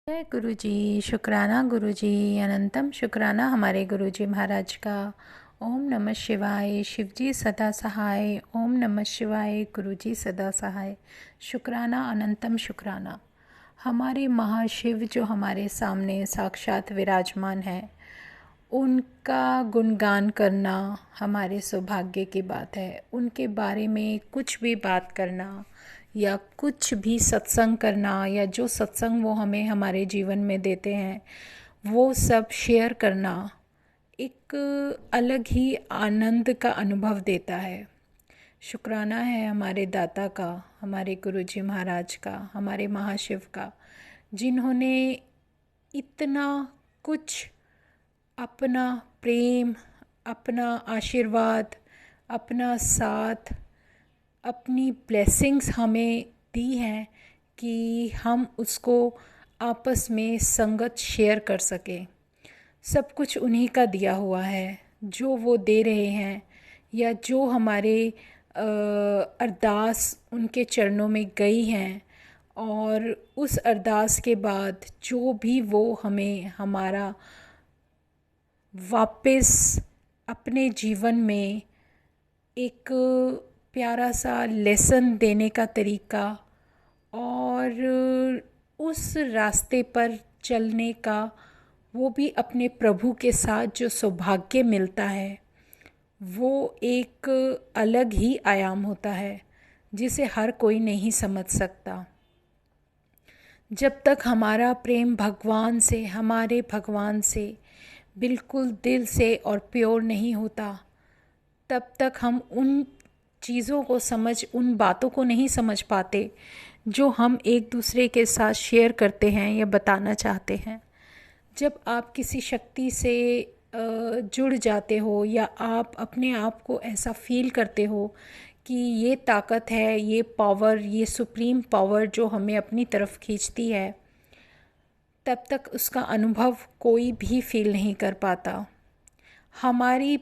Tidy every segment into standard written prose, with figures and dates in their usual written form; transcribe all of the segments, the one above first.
जय गुरु जी। शुक्राना गुरु जी, अनंतम शुक्राना हमारे गुरु जी महाराज का। ओम नमः शिवाय। शिव जी सदा सहाय। ओम नमः शिवाय। गुरु जी सदा सहाय। शुक्राना अनंतम शुक्राना। हमारे महाशिव जो हमारे सामने साक्षात विराजमान है, उनका गुणगान करना हमारे सौभाग्य की बात है। उनके बारे में कुछ भी बात करना या कुछ भी सत्संग करना या जो सत्संग वो हमें हमारे जीवन में देते हैं वो सब शेयर करना एक अलग ही आनंद का अनुभव देता है। शुक्राना है हमारे दाता का, हमारे गुरुजी महाराज का, हमारे महाशिव का, जिन्होंने इतना कुछ अपना प्रेम, अपना आशीर्वाद, अपना साथ, अपनी ब्लेसिंग्स हमें दी हैं कि हम उसको आपस में संगत शेयर कर सकें। सब कुछ उन्हीं का दिया हुआ है। जो वो दे रहे हैं या जो हमारे अरदास उनके चरणों में गई हैं, और उस अरदास के बाद जो भी वो हमें हमारा वापस अपने जीवन में एक प्यारा सा लेसन देने का तरीका और उस रास्ते पर चलने का, वो भी अपने प्रभु के साथ जो सौभाग्य मिलता है, वो एक अलग ही आयाम होता है जिसे हर कोई नहीं समझ सकता। जब तक हमारा प्रेम भगवान से, हमारे भगवान से बिल्कुल दिल से और प्योर नहीं होता, तब तक हम उन चीज़ों को उन बातों को नहीं समझ पाते जो हम एक दूसरे के साथ शेयर करते हैं या बताना चाहते हैं। जब आप किसी शक्ति से जुड़ जाते हो या आप अपने आप को ऐसा फील करते हो कि ये ताकत है, ये पावर, ये सुप्रीम पावर जो हमें अपनी तरफ खींचती है, तब तक उसका अनुभव कोई भी फील नहीं कर पाता। हमारी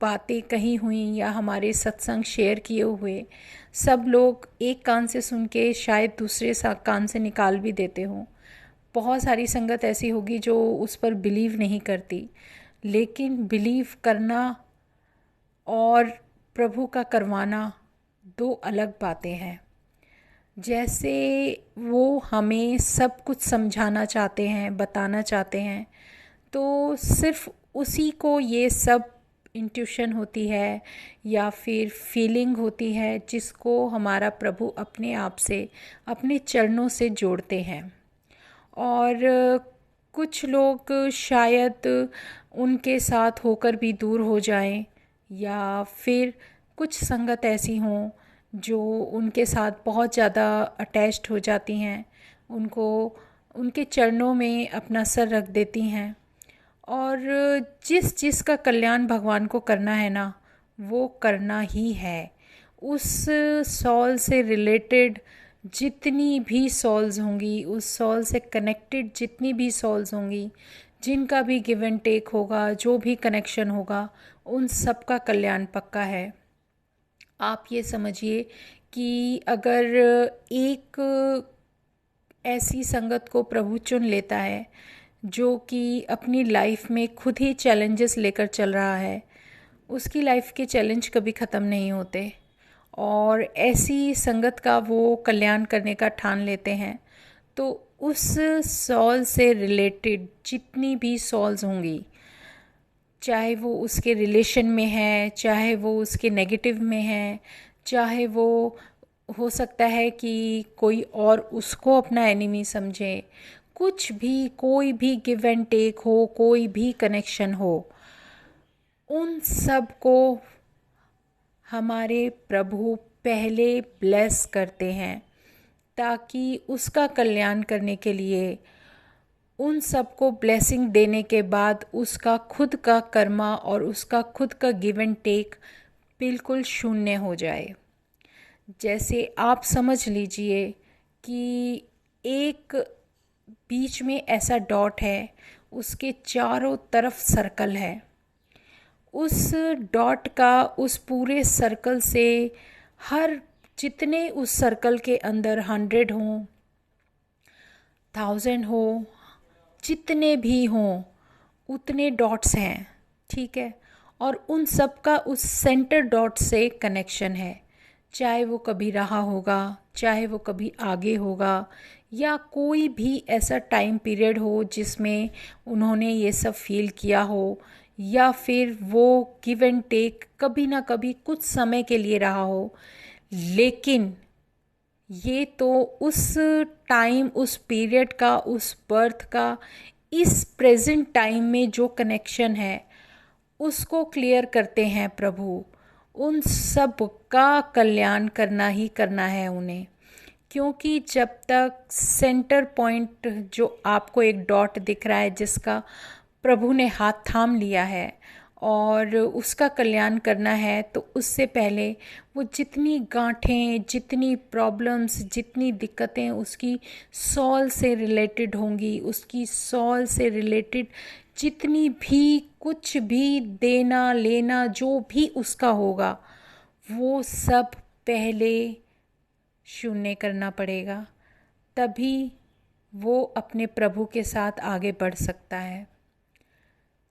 बातें कही हुई या हमारे सत्संग शेयर किए हुए सब लोग एक कान से सुन के शायद दूसरे कान से निकाल भी देते हों। बहुत सारी संगत ऐसी होगी जो उस पर बिलीव नहीं करती, लेकिन बिलीव करना और प्रभु का करवाना दो अलग बातें हैं। जैसे वो हमें सब कुछ समझाना चाहते हैं, बताना चाहते हैं, तो सिर्फ उसी को ये सब इंट्यूशन होती है या फिर फीलिंग होती है जिसको हमारा प्रभु अपने आप से, अपने चरणों से जोड़ते हैं। और कुछ लोग शायद उनके साथ होकर भी दूर हो जाएं, या फिर कुछ संगत ऐसी हों जो उनके साथ बहुत ज़्यादा अटैच्ड हो जाती हैं, उनको उनके चरणों में अपना सर रख देती हैं, और जिस जिस का कल्याण भगवान को करना है ना, वो करना ही है। उस सॉल से रिलेटेड जितनी भी सॉल्स होंगी, उस सॉल से कनेक्टेड जितनी भी सॉल्स होंगी, जिनका भी गिव एंड टेक होगा, जो भी कनेक्शन होगा, उन सब का कल्याण पक्का है। आप ये समझिए कि अगर एक ऐसी संगत को प्रभु चुन लेता है जो कि अपनी लाइफ में खुद ही चैलेंजेस लेकर चल रहा है, उसकी लाइफ के चैलेंज कभी ख़त्म नहीं होते, और ऐसी संगत का वो कल्याण करने का ठान लेते हैं, तो उस सॉल से रिलेटेड जितनी भी सॉल्स होंगी, चाहे वो उसके रिलेशन में है, चाहे वो उसके नेगेटिव में है, चाहे वो हो सकता है कि कोई और उसको अपना एनिमी समझे, कुछ भी, कोई भी गिव एंड टेक हो, कोई भी कनेक्शन हो, उन सब को हमारे प्रभु पहले ब्लेस करते हैं, ताकि उसका कल्याण करने के लिए उन सबको ब्लेसिंग देने के बाद उसका खुद का कर्मा और उसका खुद का गिव एंड टेक बिल्कुल शून्य हो जाए। जैसे आप समझ लीजिए कि एक बीच में ऐसा डॉट है, उसके चारों तरफ सर्कल है। उस डॉट का, उस पूरे सर्कल से हर जितने उस सर्कल के अंदर 100 हों, 1000 हो, जितने भी हों उतने डॉट्स हैं, ठीक है। और उन सब का उस सेंटर डॉट से कनेक्शन है, चाहे वो कभी रहा होगा, चाहे वो कभी आगे होगा, या कोई भी ऐसा टाइम पीरियड हो जिसमें उन्होंने ये सब फील किया हो, या फिर वो गिव एंड टेक कभी ना कभी कुछ समय के लिए रहा हो। लेकिन ये तो उस टाइम, उस पीरियड का, उस बर्थ का, इस प्रेजेंट टाइम में जो कनेक्शन है उसको क्लियर करते हैं प्रभु। उन सब का कल्याण करना ही करना है उन्हें, क्योंकि जब तक सेंटर पॉइंट जो आपको एक डॉट दिख रहा है जिसका प्रभु ने हाथ थाम लिया है और उसका कल्याण करना है, तो उससे पहले वो जितनी गांठें, जितनी प्रॉब्लम्स, जितनी दिक्कतें उसकी सॉल से रिलेटेड होंगी, उसकी सॉल से रिलेटेड जितनी भी कुछ भी देना लेना जो भी उसका होगा, वो सब पहले शून्य करना पड़ेगा, तभी वो अपने प्रभु के साथ आगे बढ़ सकता है।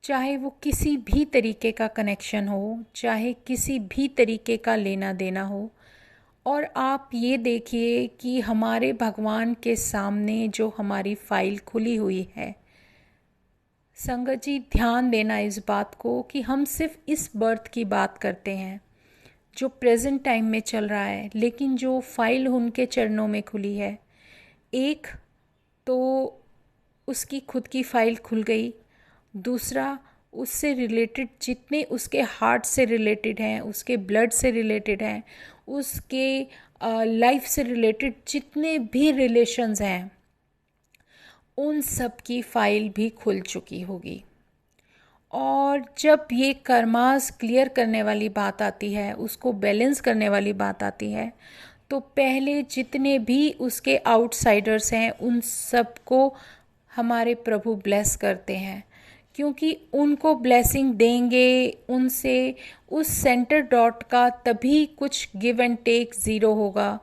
चाहे वो किसी भी तरीके का कनेक्शन हो, चाहे किसी भी तरीके का लेना देना हो। और आप ये देखिए कि हमारे भगवान के सामने जो हमारी फाइल खुली हुई है, संगत जी ध्यान देना इस बात को कि हम सिर्फ इस बर्थ की बात करते हैं जो प्रेजेंट टाइम में चल रहा है, लेकिन जो फाइल उनके चरणों में खुली है, एक तो उसकी खुद की फाइल खुल गई, दूसरा उससे रिलेटेड जितने उसके हार्ट से रिलेटेड हैं, उसके ब्लड से रिलेटेड हैं, उसके लाइफ से रिलेटेड जितने भी रिलेशंस हैं, उन सब की फाइल भी खुल चुकी होगी। और जब ये कर्मास क्लियर करने वाली बात आती है, उसको बैलेंस करने वाली बात आती है, तो पहले जितने भी उसके आउटसाइडर्स हैं उन सबको हमारे प्रभु ब्लेस करते हैं, क्योंकि उनको ब्लेसिंग देंगे, उनसे उस सेंटर डॉट का तभी कुछ गिव एंड टेक ज़ीरो होगा।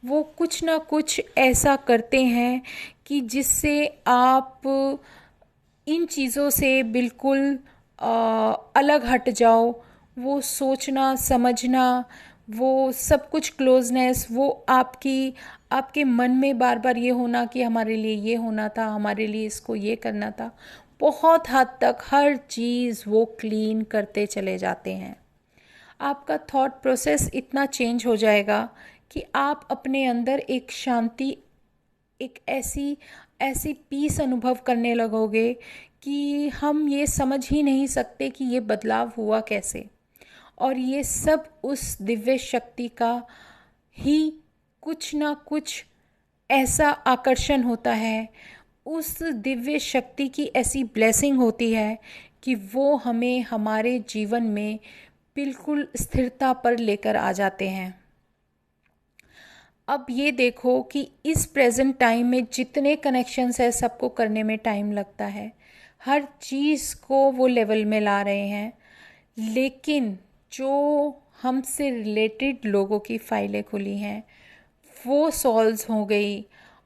वो कुछ ना कुछ ऐसा करते हैं कि जिससे आप इन चीज़ों से बिल्कुल अलग हट जाओ। वो सोचना समझना, वो सब कुछ क्लोजनेस, वो आपके मन में बार बार ये होना कि हमारे लिए ये होना था, हमारे लिए इसको ये करना था, बहुत हद तक हर चीज़ वो क्लीन करते चले जाते हैं। आपका थॉट प्रोसेस इतना चेंज हो जाएगा कि आप अपने अंदर एक शांति, एक ऐसी ऐसी पीस अनुभव करने लगोगे कि हम ये समझ ही नहीं सकते कि ये बदलाव हुआ कैसे। और ये सब उस दिव्य शक्ति का ही कुछ ना कुछ ऐसा आकर्षण होता है, उस दिव्य शक्ति की ऐसी ब्लेसिंग होती है कि वो हमें हमारे जीवन में बिल्कुल स्थिरता पर लेकर आ जाते हैं। अब ये देखो कि इस प्रेजेंट टाइम में जितने कनेक्शंस है सबको करने में टाइम लगता है, हर चीज़ को वो लेवल में ला रहे हैं, लेकिन जो हमसे रिलेटेड लोगों की फाइलें खुली हैं वो सॉल्व हो गई,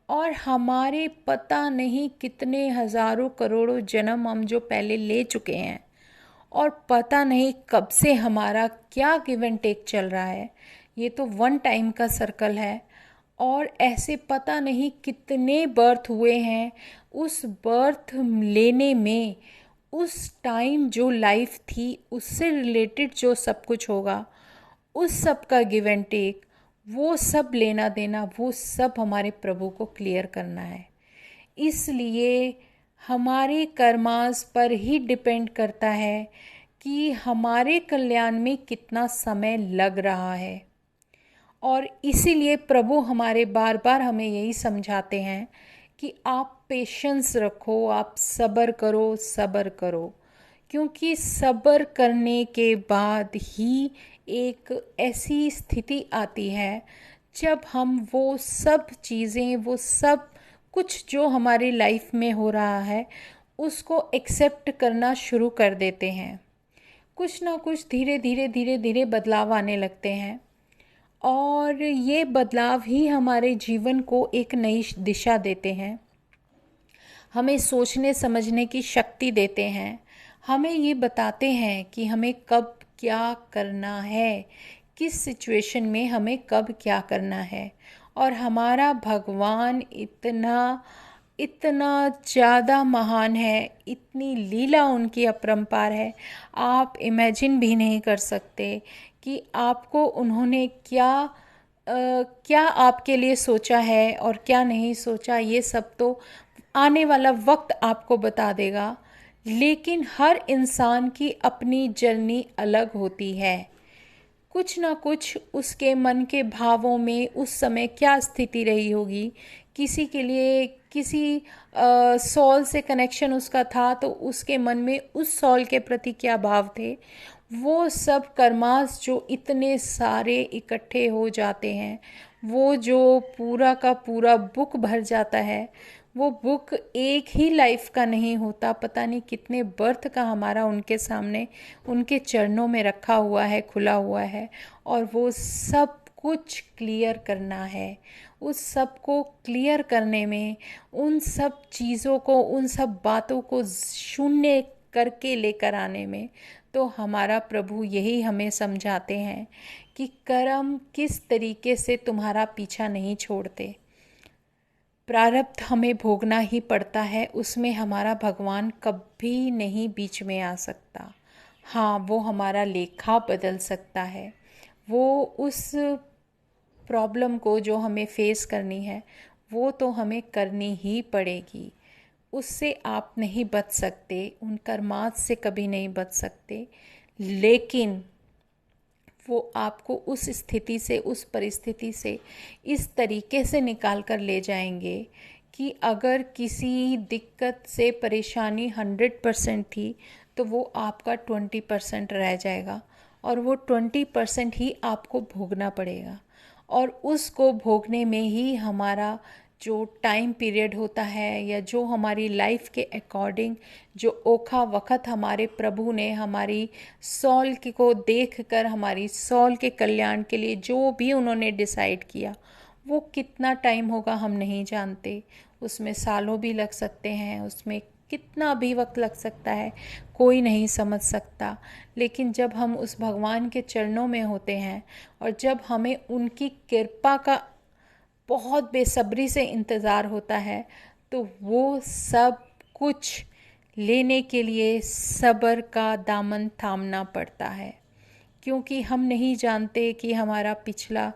और हमारे पता नहीं कितने हज़ारों करोड़ों जन्म हम जो पहले ले चुके हैं, और पता नहीं कब से हमारा क्या गिव एंड टेक चल रहा है। ये तो वन टाइम का सर्कल है, और ऐसे पता नहीं कितने बर्थ हुए हैं। उस बर्थ लेने में उस टाइम जो लाइफ थी उससे रिलेटेड जो सब कुछ होगा, उस सब का गिव एंड टेक, वो सब लेना देना, वो सब हमारे प्रभु को क्लियर करना है। इसलिए हमारे कर्मास पर ही डिपेंड करता है कि हमारे कल्याण में कितना समय लग रहा है। और इसीलिए प्रभु हमारे बार बार हमें यही समझाते हैं कि आप पेशेंस रखो, आप सब्र करो, सब्र करो, क्योंकि सब्र करने के बाद ही एक ऐसी स्थिति आती है जब हम वो सब चीज़ें, वो सब कुछ जो हमारी लाइफ में हो रहा है उसको एक्सेप्ट करना शुरू कर देते हैं। कुछ ना कुछ धीरे धीरे धीरे धीरे बदलाव आने लगते हैं, और ये बदलाव ही हमारे जीवन को एक नई दिशा देते हैं। हमें सोचने समझने की शक्ति देते हैं, हमें ये बताते हैं कि हमें कब क्या करना है, किस सिचुएशन में हमें कब क्या करना है। और हमारा भगवान इतना इतना ज़्यादा महान है, इतनी लीला उनकी अपरंपार है, आप इमेजिन भी नहीं कर सकते कि आपको उन्होंने क्या आपके लिए सोचा है और क्या नहीं सोचा। ये सब तो आने वाला वक्त आपको बता देगा। लेकिन हर इंसान की अपनी जर्नी अलग होती है। कुछ ना कुछ उसके मन के भावों में उस समय क्या स्थिति रही होगी। किसी के लिए किसी सॉल से कनेक्शन उसका था तो उसके मन में उस सॉल के प्रति क्या भाव थे। वो सब कर्मास जो इतने सारे इकट्ठे हो जाते हैं, वो जो पूरा का पूरा बुक भर जाता है, वो बुक एक ही लाइफ का नहीं होता, पता नहीं कितने बर्थ का हमारा उनके सामने उनके चरणों में रखा हुआ है, खुला हुआ है। और वो सब कुछ क्लियर करना है। उस सब को क्लियर करने में, उन सब चीज़ों को, उन सब बातों को शून्य करके लेकर आने में, तो हमारा प्रभु यही हमें समझाते हैं कि कर्म किस तरीके से तुम्हारा पीछा नहीं छोड़ते। प्रारब्ध हमें भोगना ही पड़ता है, उसमें हमारा भगवान कभी नहीं बीच में आ सकता। हाँ, वो हमारा लेखा बदल सकता है। वो उस प्रॉब्लम को जो हमें फेस करनी है, वो तो हमें करनी ही पड़ेगी। उससे आप नहीं बच सकते, उन कर्मात से कभी नहीं बच सकते। लेकिन वो आपको उस स्थिति से, उस परिस्थिति से इस तरीके से निकाल कर ले जाएंगे कि अगर किसी दिक्कत से परेशानी 100% थी तो वो आपका 20% रह जाएगा, और वो 20% ही आपको भोगना पड़ेगा। और उसको भोगने में ही हमारा जो टाइम पीरियड होता है, या जो हमारी लाइफ के अकॉर्डिंग जो ओखा वक्त हमारे प्रभु ने हमारी सॉल को देख कर, हमारी सॉल के कल्याण के लिए जो भी उन्होंने डिसाइड किया, वो कितना टाइम होगा हम नहीं जानते। उसमें सालों भी लग सकते हैं, उसमें कितना भी वक्त लग सकता है, कोई नहीं समझ सकता। लेकिन जब हम उस भगवान के चरणों में होते हैं, और जब हमें उनकी कृपा का बहुत बेसब्री से इंतज़ार होता है, तो वो सब कुछ लेने के लिए सब्र का दामन थामना पड़ता है। क्योंकि हम नहीं जानते कि हमारा पिछला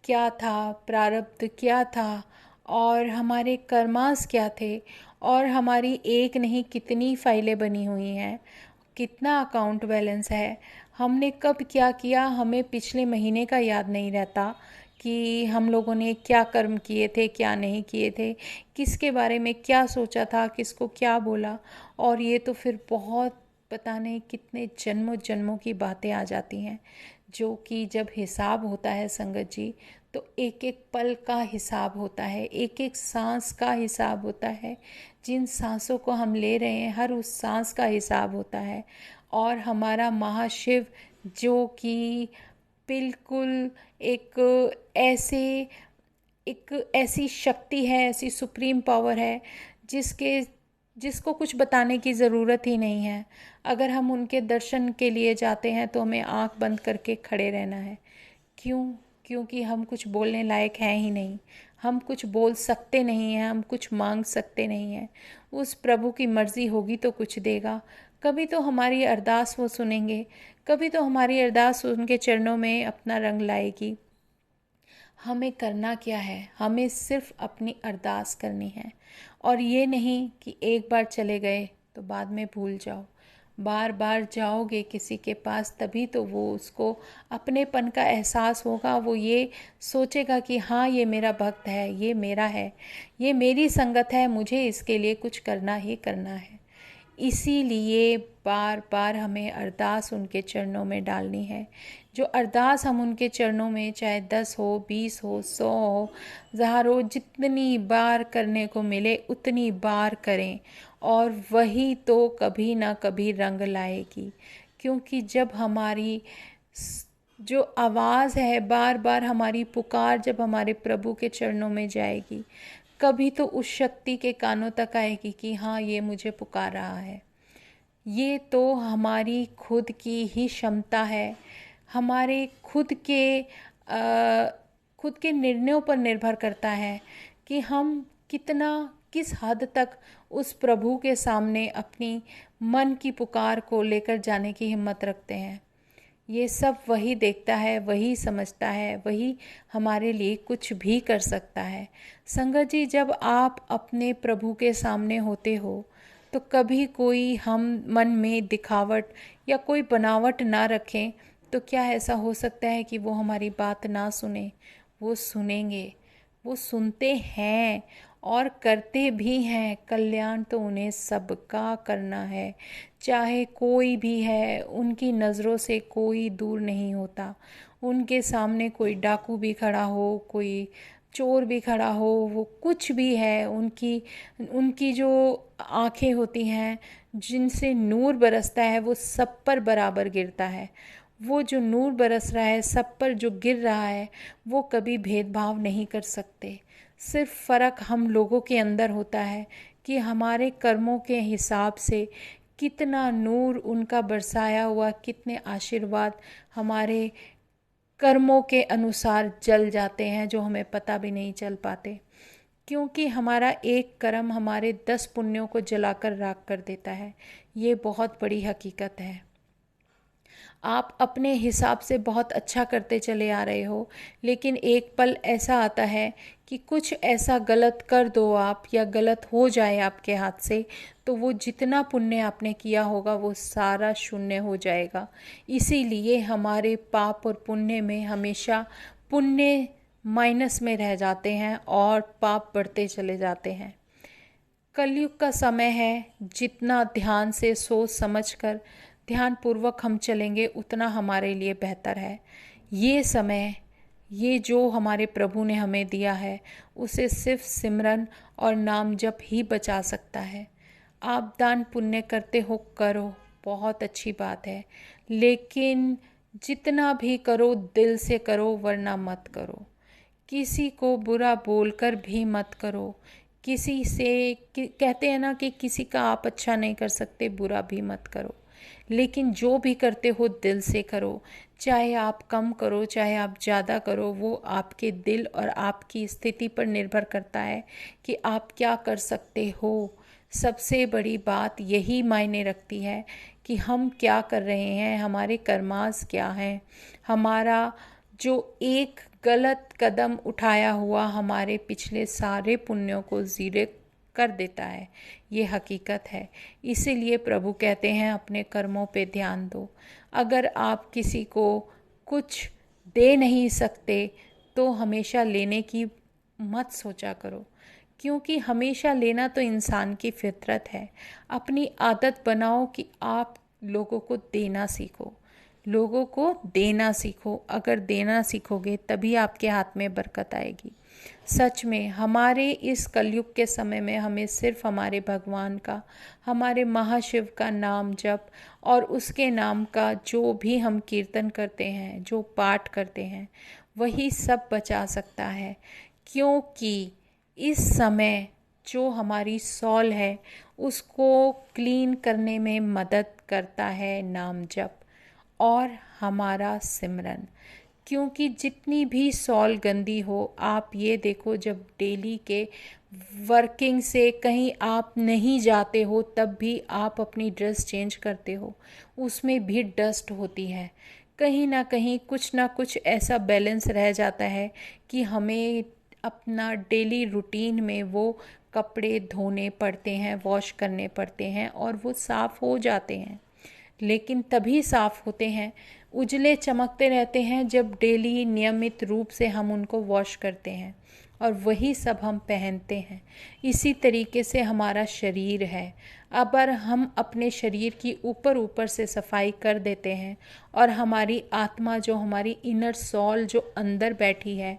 क्या था, प्रारब्ध क्या था, और हमारे कर्मास क्या थे, और हमारी एक नहीं कितनी फाइलें बनी हुई हैं, कितना अकाउंट बैलेंस है, हमने कब क्या किया, हमें पिछले महीने का याद नहीं रहता कि हम लोगों ने क्या कर्म किए थे, क्या नहीं किए थे, किसके बारे में क्या सोचा था, किसको क्या बोला। और ये तो फिर बहुत पता नहीं कितने जन्मों जन्मों की बातें आ जाती हैं, जो कि जब हिसाब होता है संगत जी, तो एक एक पल का हिसाब होता है, एक एक सांस का हिसाब होता है। जिन सांसों को हम ले रहे हैं, हर उस सांस का हिसाब होता है। और हमारा महाशिव जो कि बिल्कुल ऐसे एक ऐसी शक्ति है, ऐसी सुप्रीम पावर है, जिसके जिसको कुछ बताने की ज़रूरत ही नहीं है। अगर हम उनके दर्शन के लिए जाते हैं तो हमें आंख बंद करके खड़े रहना है। क्यों? क्योंकि हम कुछ बोलने लायक हैं ही नहीं, हम कुछ बोल सकते नहीं हैं, हम कुछ मांग सकते नहीं हैं। उस प्रभु की मर्ज़ी होगी तो कुछ देगा। कभी तो हमारी अरदास वो सुनेंगे, कभी तो हमारी अरदास उनके चरणों में अपना रंग लाएगी। हमें करना क्या है? हमें सिर्फ अपनी अरदास करनी है। और ये नहीं कि एक बार चले गए तो बाद में भूल जाओ। बार बार जाओगे किसी के पास तभी तो वो उसको अपनेपन का एहसास होगा, वो ये सोचेगा कि हाँ, ये मेरा भक्त है, ये मेरा है, ये मेरी संगत है, मुझे इसके लिए कुछ करना ही करना है। इसीलिए बार बार हमें अरदास उनके चरणों में डालनी है। जो अरदास हम उनके चरणों में, चाहे 10 हो, 20 हो, 100 हो, 1000 हो, जितनी बार करने को मिले उतनी बार करें। और वही तो कभी ना कभी रंग लाएगी। क्योंकि जब हमारी जो आवाज़ है, बार बार हमारी पुकार जब हमारे प्रभु के चरणों में जाएगी, कभी तो उस शक्ति के कानों तक आएगी कि हाँ, ये मुझे पुकार रहा है। ये तो हमारी खुद की ही क्षमता है, हमारे खुद के निर्णयों पर निर्भर करता है कि हम किस हद तक उस प्रभु के सामने अपनी मन की पुकार को लेकर जाने की हिम्मत रखते हैं। ये सब वही देखता है, वही समझता है, वही हमारे लिए कुछ भी कर सकता है। संगत जी, जब आप अपने प्रभु के सामने होते हो तो कभी कोई हम मन में दिखावट या कोई बनावट ना रखें तो क्या ऐसा हो सकता है कि वो हमारी बात ना सुने? वो सुनेंगे, वो सुनते हैं और करते भी हैं। कल्याण तो उन्हें सबका करना है, चाहे कोई भी है। उनकी नज़रों से कोई दूर नहीं होता। उनके सामने कोई डाकू भी खड़ा हो, कोई चोर भी खड़ा हो, वो कुछ भी है, उनकी उनकी जो आँखें होती हैं जिनसे नूर बरसता है वो सब पर बराबर गिरता है। वो जो नूर बरस रहा है, सब पर जो गिर रहा है, वो कभी भेदभाव नहीं कर सकते। सिर्फ फ़र्क हम लोगों के अंदर होता है कि हमारे कर्मों के हिसाब से कितना नूर उनका बरसाया हुआ, कितने आशीर्वाद हमारे कर्मों के अनुसार जल जाते हैं जो हमें पता भी नहीं चल पाते। क्योंकि हमारा एक कर्म हमारे 10 पुण्यों को जलाकर राख कर देता है। ये बहुत बड़ी हकीकत है। आप अपने हिसाब से बहुत अच्छा करते चले आ रहे हो, लेकिन एक पल ऐसा आता है कि कुछ ऐसा गलत कर दो आप, या गलत हो जाए आपके हाथ से, तो वो जितना पुण्य आपने किया होगा वो सारा शून्य हो जाएगा। इसीलिए हमारे पाप और पुण्य में हमेशा पुण्य माइनस में रह जाते हैं और पाप बढ़ते चले जाते हैं। कलयुग का समय है, जितना ध्यान से सोच समझ कर ध्यान पूर्वक हम चलेंगे उतना हमारे लिए बेहतर है। ये समय, ये जो हमारे प्रभु ने हमें दिया है, उसे सिर्फ सिमरन और नाम जप ही बचा सकता है। आप दान पुण्य करते हो, करो, बहुत अच्छी बात है, लेकिन जितना भी करो दिल से करो, वरना मत करो। किसी को बुरा बोलकर भी मत करो। किसी से कहते हैं ना कि किसी का आप अच्छा नहीं कर सकते, बुरा भी मत करो। लेकिन जो भी करते हो दिल से करो। चाहे आप कम करो, चाहे आप ज़्यादा करो, वो आपके दिल और आपकी स्थिति पर निर्भर करता है कि आप क्या कर सकते हो। सबसे बड़ी बात यही मायने रखती है कि हम क्या कर रहे हैं, हमारे कर्मास क्या हैं। हमारा जो एक गलत कदम उठाया हुआ हमारे पिछले सारे पुण्यों को ज़ीरो कर देता है। ये हकीकत है। इसीलिए प्रभु कहते हैं अपने कर्मों पे ध्यान दो। अगर आप किसी को कुछ दे नहीं सकते तो हमेशा लेने की मत सोचा करो, क्योंकि हमेशा लेना तो इंसान की फितरत है। अपनी आदत बनाओ कि आप लोगों को देना सीखो, लोगों को देना सीखो। अगर देना सीखोगे तभी आपके हाथ में बरकत आएगी। सच में हमारे इस कलयुग के समय में हमें सिर्फ हमारे भगवान का, हमारे महाशिव का नाम जप और उसके नाम का जो भी हम कीर्तन करते हैं, जो पाठ करते हैं, वही सब बचा सकता है। क्योंकि इस समय जो हमारी सॉल है उसको क्लीन करने में मदद करता है नाम जप और हमारा सिमरन। क्योंकि जितनी भी सॉल गंदी हो, आप ये देखो, जब डेली के वर्किंग से कहीं आप नहीं जाते हो तब भी आप अपनी ड्रेस चेंज करते हो, उसमें भी डस्ट होती है। कहीं ना कहीं कुछ ना कुछ ऐसा बैलेंस रह जाता है कि हमें अपना डेली रूटीन में वो कपड़े धोने पड़ते हैं, वॉश करने पड़ते हैं और वो साफ़ हो जाते हैं। लेकिन तभी साफ़ होते हैं, उजले चमकते रहते हैं जब डेली नियमित रूप से हम उनको वॉश करते हैं और वही सब हम पहनते हैं। इसी तरीके से हमारा शरीर है। अगर हम अपने शरीर की ऊपर ऊपर से सफाई कर देते हैं और हमारी आत्मा, जो हमारी इनर सॉल जो अंदर बैठी है,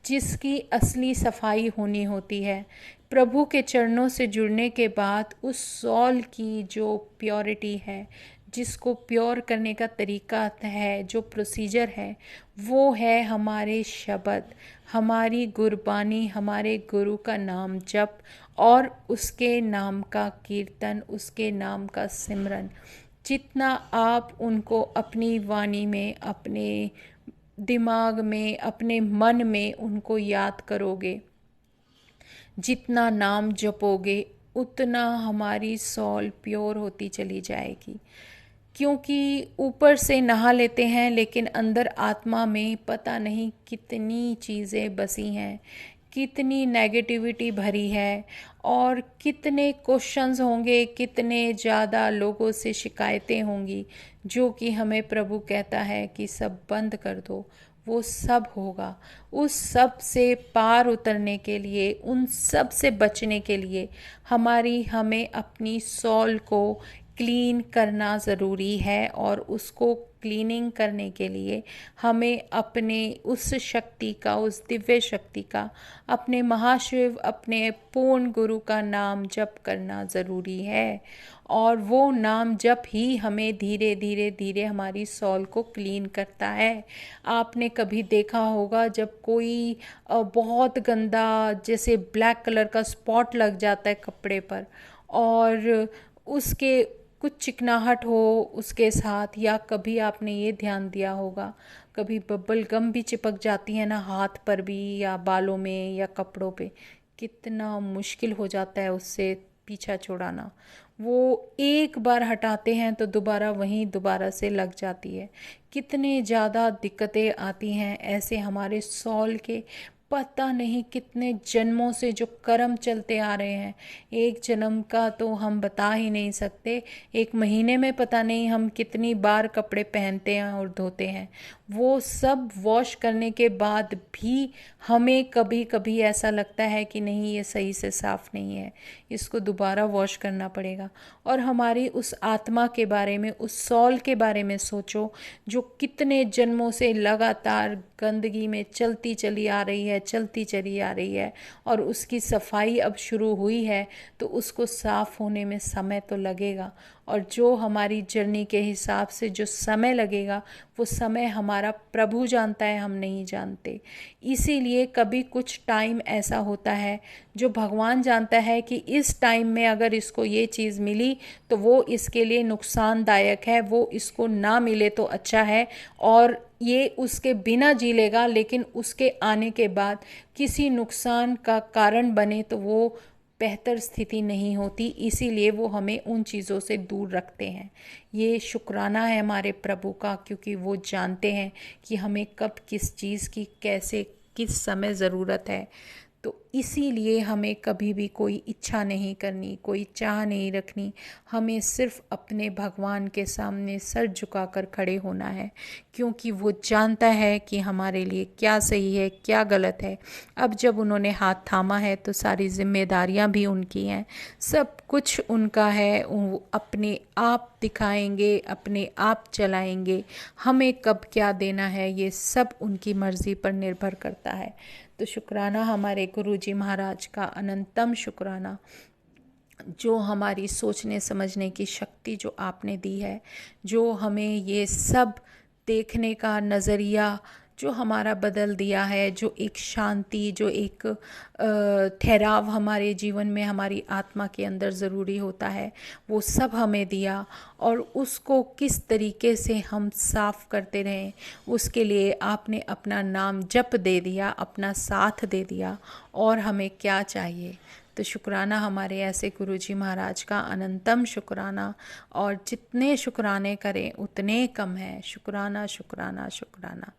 जिसकी असली सफाई होनी होती है, प्रभु के चरणों से जुड़ने के बाद उस सॉल की जो प्योरिटी है, जिसको प्योर करने का तरीका है, जो प्रोसीजर है, वो है हमारे शब्द, हमारी गुरबानी, हमारे गुरु का नाम जप और उसके नाम का कीर्तन, उसके नाम का सिमरन। जितना आप उनको अपनी वाणी में, अपने दिमाग में, अपने मन में उनको याद करोगे, जितना नाम जपोगे, उतना हमारी सॉल प्योर होती चली जाएगी। क्योंकि ऊपर से नहा लेते हैं लेकिन अंदर आत्मा में पता नहीं कितनी चीज़ें बसी हैं, कितनी नेगेटिविटी भरी है, और कितने क्वेश्चंस होंगे, कितने ज़्यादा लोगों से शिकायतें होंगी, जो कि हमें प्रभु कहता है कि सब बंद कर दो। वो सब होगा। उस सब से पार उतरने के लिए, उन सब से बचने के लिए हमें अपनी सॉल को क्लीन करना ज़रूरी है। और उसको क्लीनिंग करने के लिए हमें अपने उस शक्ति का, उस दिव्य शक्ति का, अपने महाशिव, अपने पूर्ण गुरु का नाम जप करना ज़रूरी है। और वो नाम जप ही हमें धीरे धीरे धीरे हमारी सॉल को क्लीन करता है। आपने कभी देखा होगा जब कोई बहुत गंदा, जैसे ब्लैक कलर का स्पॉट लग जाता है कपड़े पर, और उसके कुछ चिकनाहट हो उसके साथ, या कभी आपने ये ध्यान दिया होगा कभी बबल गम भी चिपक जाती है ना हाथ पर भी, या बालों में, या कपड़ों पे, कितना मुश्किल हो जाता है उससे पीछा छुड़ाना। वो एक बार हटाते हैं तो दोबारा वहीं दोबारा से लग जाती है। कितने ज़्यादा दिक्कतें आती हैं ऐसे हमारे सॉल के, पता नहीं कितने जन्मों से जो कर्म चलते आ रहे हैं। एक जन्म का तो हम बता ही नहीं सकते, एक महीने में पता नहीं हम कितनी बार कपड़े पहनते हैं और धोते हैं। वो सब वॉश करने के बाद भी हमें कभी कभी ऐसा लगता है कि नहीं, ये सही से साफ़ नहीं है, इसको दोबारा वॉश करना पड़ेगा। और हमारी उस आत्मा के बारे में, उस सॉल के बारे में सोचो, जो कितने जन्मों से लगातार गंदगी में चलती चली आ रही है, चलती चली आ रही है, और उसकी सफाई अब शुरू हुई है, तो उसको साफ होने में समय तो लगेगा। और जो हमारी जर्नी के हिसाब से जो समय लगेगा, वो समय हमारा प्रभु जानता है, हम नहीं जानते। इसीलिए कभी कुछ टाइम ऐसा होता है जो भगवान जानता है कि इस टाइम में अगर इसको ये चीज़ मिली तो वो इसके लिए नुकसानदायक है, वो इसको ना मिले तो अच्छा है, और ये उसके बिना जी लेगा, लेकिन उसके आने के बाद किसी नुकसान का कारण बने तो वो बेहतर स्थिति नहीं होती। इसीलिए वो हमें उन चीज़ों से दूर रखते हैं। ये शुक्राना है हमारे प्रभु का, क्योंकि वो जानते हैं कि हमें कब किस चीज़ की, कैसे, किस समय ज़रूरत है। तो इसीलिए हमें कभी भी कोई इच्छा नहीं करनी, कोई चाह नहीं रखनी, हमें सिर्फ अपने भगवान के सामने सर झुकाकर खड़े होना है, क्योंकि वो जानता है कि हमारे लिए क्या सही है, क्या गलत है। अब जब उन्होंने हाथ थामा है तो सारी जिम्मेदारियां भी उनकी हैं, सब कुछ उनका है। वो अपने आप दिखाएंगे, अपने आप चलाएंगे, हमें कब क्या देना है ये सब उनकी मर्ज़ी पर निर्भर करता है। तो शुक्राना हमारे गुरुजी महाराज का, अनंतम शुक्राना, जो हमारी सोचने समझने की शक्ति जो आपने दी है, जो हमें ये सब देखने का नज़रिया जो हमारा बदल दिया है, जो एक शांति, जो एक ठहराव हमारे जीवन में, हमारी आत्मा के अंदर ज़रूरी होता है, वो सब हमें दिया। और उसको किस तरीके से हम साफ करते रहें, उसके लिए आपने अपना नाम जप दे दिया, अपना साथ दे दिया, और हमें क्या चाहिए। तो शुक्राना हमारे ऐसे गुरुजी महाराज का, अनंतम शुक्राना। और जितने शुक्राने करें उतने कम है। शुक्राना शुक्राना शुक्राना।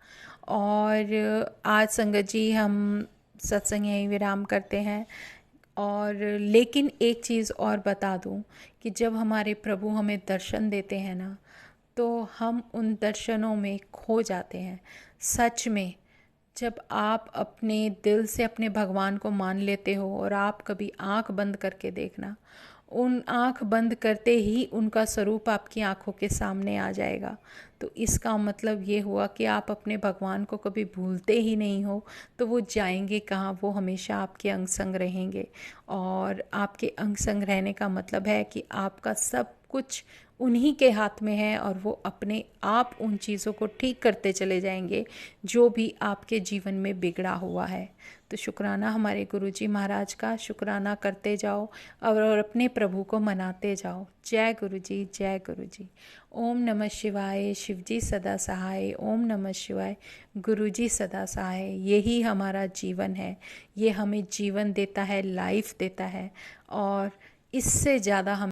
और आज संगत जी हम सत्संग यहीं विराम करते हैं। और लेकिन एक चीज़ और बता दूं कि जब हमारे प्रभु हमें दर्शन देते हैं ना, तो हम उन दर्शनों में खो जाते हैं। सच में जब आप अपने दिल से अपने भगवान को मान लेते हो, और आप कभी आंख बंद करके देखना, उन आँख बंद करते ही उनका स्वरूप आपकी आँखों के सामने आ जाएगा। तो इसका मतलब ये हुआ कि आप अपने भगवान को कभी भूलते ही नहीं हो, तो वो जाएंगे कहाँ, वो हमेशा आपके अंग संग रहेंगे। और आपके अंग संग रहने का मतलब है कि आपका सब कुछ उन्हीं के हाथ में है और वो अपने आप उन चीज़ों को ठीक करते चले जाएंगे जो भी आपके जीवन में बिगड़ा हुआ है। तो शुक्राना हमारे गुरुजी महाराज का, शुक्राना करते जाओ और अपने प्रभु को मनाते जाओ। जय गुरुजी, जय गुरुजी। ओम नमः शिवाय, शिवजी सदा सहाय। ओम नमः शिवाय, गुरुजी सदा सहाय। यही हमारा जीवन है, ये हमें जीवन देता है, लाइफ देता है, और इससे ज़्यादा हम